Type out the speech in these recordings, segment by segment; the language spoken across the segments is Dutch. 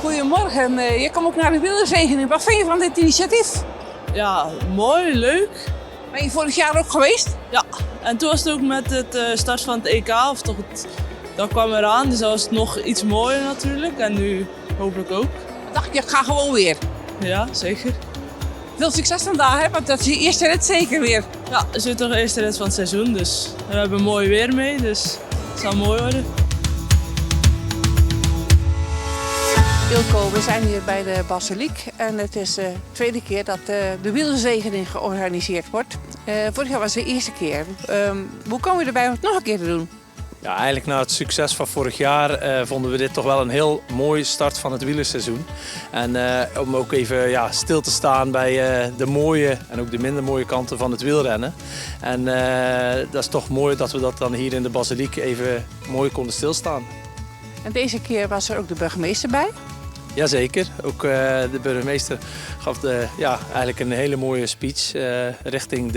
Goedemorgen, je komt ook naar de wielerzegening. Wat vind je van dit initiatief? Ja, mooi, leuk. Ben je vorig jaar ook geweest? Ja, en toen was het ook met het start van het EK, dat kwam eraan, dus dat was het nog iets mooier natuurlijk. En nu hopelijk ook. Dan dacht ik ga gewoon weer. Ja, zeker. Veel succes vandaag, hè? Want dat is je eerste rit zeker weer. Ja, het is weer toch de eerste rit van het seizoen, dus we hebben mooi weer mee, dus het zal mooi worden. Ilko, we zijn hier bij de Basiliek en het is de tweede keer dat de wielerzegening georganiseerd wordt. Vorig jaar was het de eerste keer. Hoe komen we erbij om het nog een keer te doen? Ja, eigenlijk na het succes van vorig jaar vonden we dit toch wel een heel mooie start van het wielerseizoen. En om ook even stil te staan bij de mooie en ook de minder mooie kanten van het wielrennen. En dat is toch mooi dat we dat dan hier in de Basiliek even mooi konden stilstaan. En deze keer was er ook de burgemeester bij. Jazeker, ook de burgemeester gaf eigenlijk een hele mooie speech richting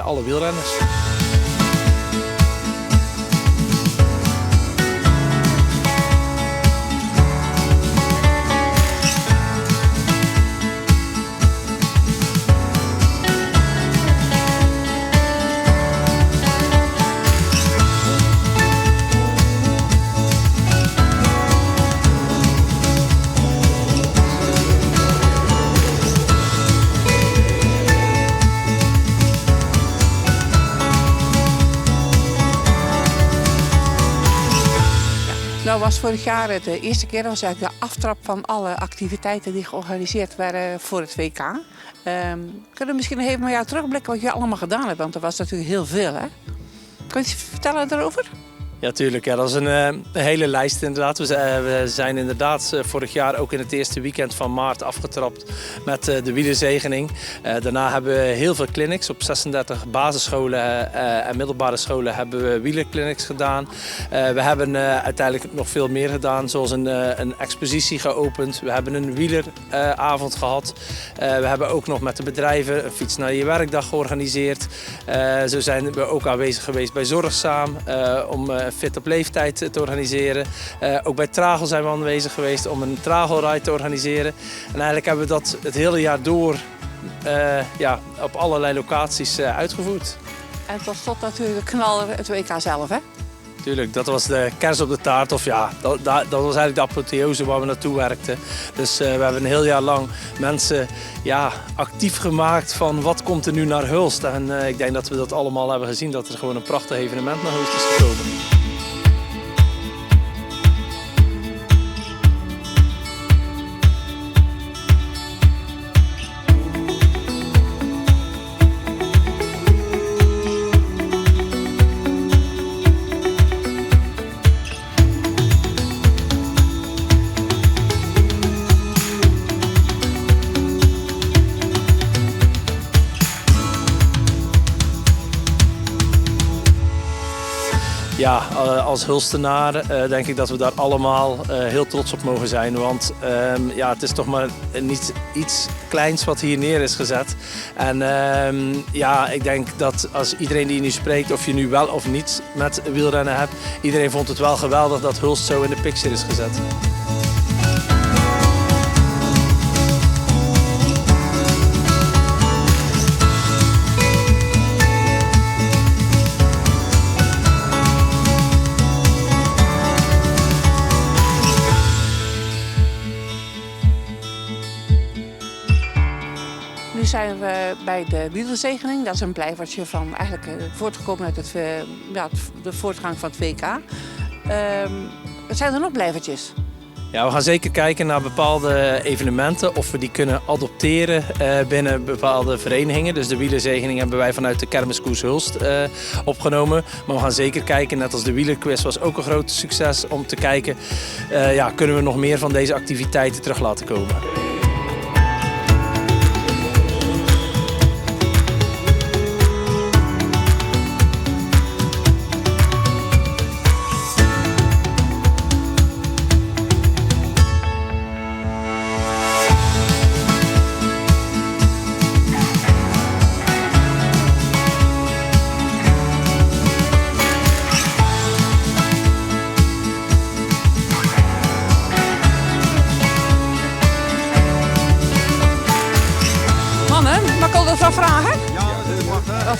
alle wielrenners. Nou was vorig jaar de eerste keer, dat was eigenlijk de aftrap van alle activiteiten die georganiseerd werden voor het WK. Kunnen we misschien even naar jou terugblikken wat je allemaal gedaan hebt, want er was natuurlijk heel veel, hè? Kun je iets vertellen daarover? Ja, tuurlijk. Ja, dat is een hele lijst inderdaad. We zijn inderdaad vorig jaar ook in het eerste weekend van maart afgetrapt met de wielerzegening. Daarna hebben we heel veel clinics. Op 36 basisscholen en middelbare scholen hebben we wielerclinics gedaan. We hebben uiteindelijk nog veel meer gedaan, zoals een expositie geopend. We hebben een wieleravond gehad. We hebben ook nog met de bedrijven een fiets naar je werkdag georganiseerd. Zo zijn we ook aanwezig geweest bij Zorgzaam om Fit op leeftijd te organiseren. Ook bij Tragel zijn we aanwezig geweest om een Tragelride te organiseren. En eigenlijk hebben we dat het hele jaar door op allerlei locaties uitgevoerd. En tot slot natuurlijk de knaller, het WK zelf, hè? Tuurlijk, dat was de kers op de taart. Of dat was eigenlijk de apotheose waar we naartoe werkten. Dus we hebben een heel jaar lang mensen actief gemaakt van wat komt er nu naar Hulst. En ik denk dat we dat allemaal hebben gezien, dat er gewoon een prachtig evenement naar Hulst is gekomen. Ja, als Hulstenaar denk ik dat we daar allemaal heel trots op mogen zijn. Want het is toch maar niet iets kleins wat hier neer is gezet. En ik denk dat als iedereen die nu spreekt, of je nu wel of niet met wielrennen hebt, iedereen vond het wel geweldig dat Hulst zo in de picture is gezet. Nu zijn we bij de wielerzegening. Dat is een blijvertje van eigenlijk voortgekomen uit de voortgang van het WK. Zijn er nog blijvertjes? Ja, we gaan zeker kijken naar bepaalde evenementen, of we die kunnen adopteren binnen bepaalde verenigingen. Dus de wielerzegening hebben wij vanuit de Kermiskoers Hulst opgenomen. Maar we gaan zeker kijken, net als de wielerquiz was ook een groot succes, om te kijken, kunnen we nog meer van deze activiteiten terug laten komen.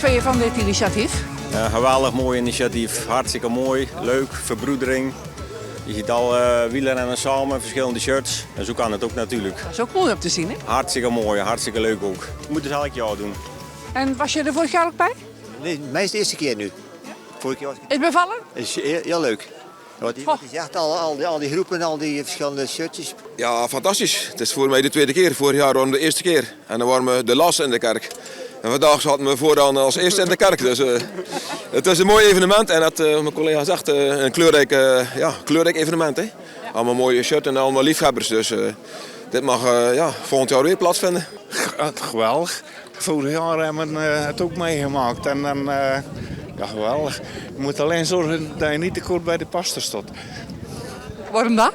Wat vind je van dit initiatief? Geweldig mooi initiatief, hartstikke mooi, leuk, verbroedering. Je ziet al wielrennen samen, verschillende shirts. En zo kan het ook natuurlijk. Dat is ook mooi om te zien, hè? Hartstikke mooi, hartstikke leuk ook. Dat moeten ze elk jaar doen. En was je er vorig jaar ook bij? Nee, mij is de eerste keer nu. Vorige keer was ik... Is het bevallen? Het is heel leuk. Wat is echt al die groepen, al die verschillende shirtjes. Ja, fantastisch. Het is voor mij de tweede keer. Vorig jaar waren we de eerste keer. En dan waren we de laatste in de kerk. En vandaag zaten we vooraan als eerste in de kerk. Dus het is een mooi evenement. En dat, mijn collega zegt, een kleurrijk evenement. Hè. Allemaal mooie shirts en allemaal liefhebbers. Dus dit mag volgend jaar weer plaatsvinden. Geweldig. Vorig jaar hebben we het ook meegemaakt. En dan, ja, geweldig. Je moet alleen zorgen dat je niet te kort bij de pasta staat. Waarom dat?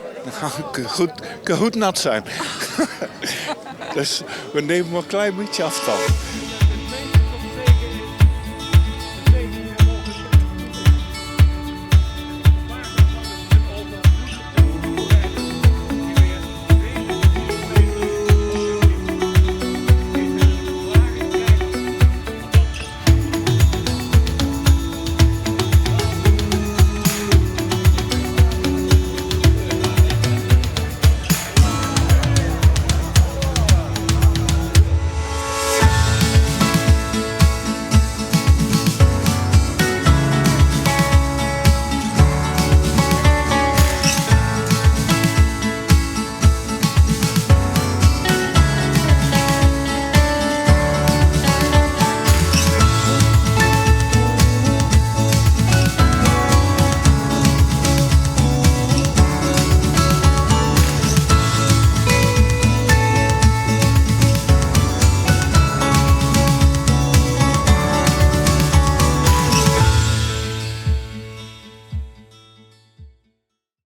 Goed nat zijn. Dus we nemen maar een klein beetje afstand.